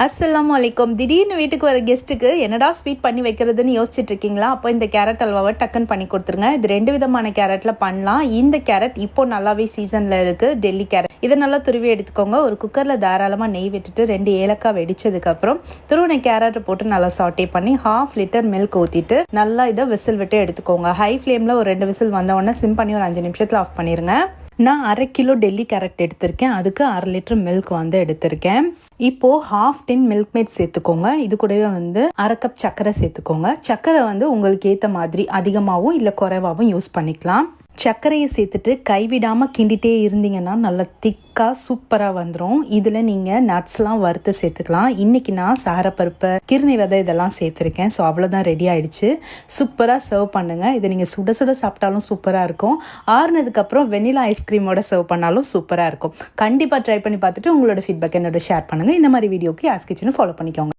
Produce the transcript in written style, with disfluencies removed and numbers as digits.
அஸ்ஸலாமு அலைக்கும். திடீர்னு வீட்டுக்கு வர கெஸ்ட்டுக்கு என்னடா ஸ்வீட் பண்ணி வைக்கிறதுன்னு யோசிச்சுட்டு இருக்கீங்களா? அப்போ இந்த கேரட் அல்வாவை டக்குன்னு பண்ணி கொடுத்துருங்க. இது 2 விதமான கேரட்டில் பண்ணலாம். இந்த கேரட் இப்போ நல்லாவே சீசனில் இருக்குது, டெல்லி கேரட். இதை நல்லா துருவி எடுத்துக்கோங்க. ஒரு குக்கரில் தாராளமாக நெய் விட்டுட்டு 2 ஏலக்காய் வெடிச்சதுக்கப்புறம் துருவின கேரட்டை போட்டு நல்லா சாட்டே பண்ணி 1/2 லிட்டர் மில்க் ஊற்றிட்டு நல்லா இதை விசில் விட்டு எடுத்துக்கோங்க. ஹை ஃப்ளேமில் ஒரு 2 விசில் வந்தோடனே சிம் பண்ணி ஒரு 5 நிமிஷத்தில் ஆஃப் பண்ணிடுங்க. நான் 1/2 கிலோ டெல்லி கேரட் எடுத்திருக்கேன். அதுக்கு 1/2 லிட்டர் மில்க் வந்து எடுத்திருக்கேன். இப்போது 1/2 டின் மில்க் மேட் சேர்த்துக்கோங்க. இது கூடவே வந்து 1/2 கப் சர்க்கரை சேர்த்துக்கோங்க. சர்க்கரை வந்து உங்களுக்கு ஏற்ற மாதிரி அதிகமாகவும் இல்லை குறைவாகவும் யூஸ் பண்ணிக்கலாம். சர்க்கரையை சேர்த்துட்டு கைவிடாமல் கிண்டிகிட்டே இருந்தீங்கன்னா நல்லா திக்காக சூப்பராக வந்துடும். இதில் நீங்கள் நட்ஸ்லாம் வறுத்து சேர்த்துக்கலாம். இன்றைக்கி நான் சாரப்பருப்பு, கிருணி விதை இதெல்லாம் சேர்த்துருக்கேன். ஸோ அவ்வளோதான், ரெடி ஆகிடுச்சு. சூப்பராக சர்வ் பண்ணுங்கள். இதை நீங்கள் சுட சுட சாப்பிட்டாலும் சூப்பராக இருக்கும். ஆறுனதுக்கப்புறம் வெண்ணிலா ஐஸ்கிரீமோட சர்வ் பண்ணாலும் சூப்பராக இருக்கும். கண்டிப்பாக ட்ரை பண்ணி பார்த்துட்டு உங்களோட ஃபீட்பேக் என்னோட ஷேர் பண்ணுங்கள். இந்த மாதிரி வீடியோக்கு ஆஸ் கிச்சனை ஃபாலோ பண்ணிக்கோங்க.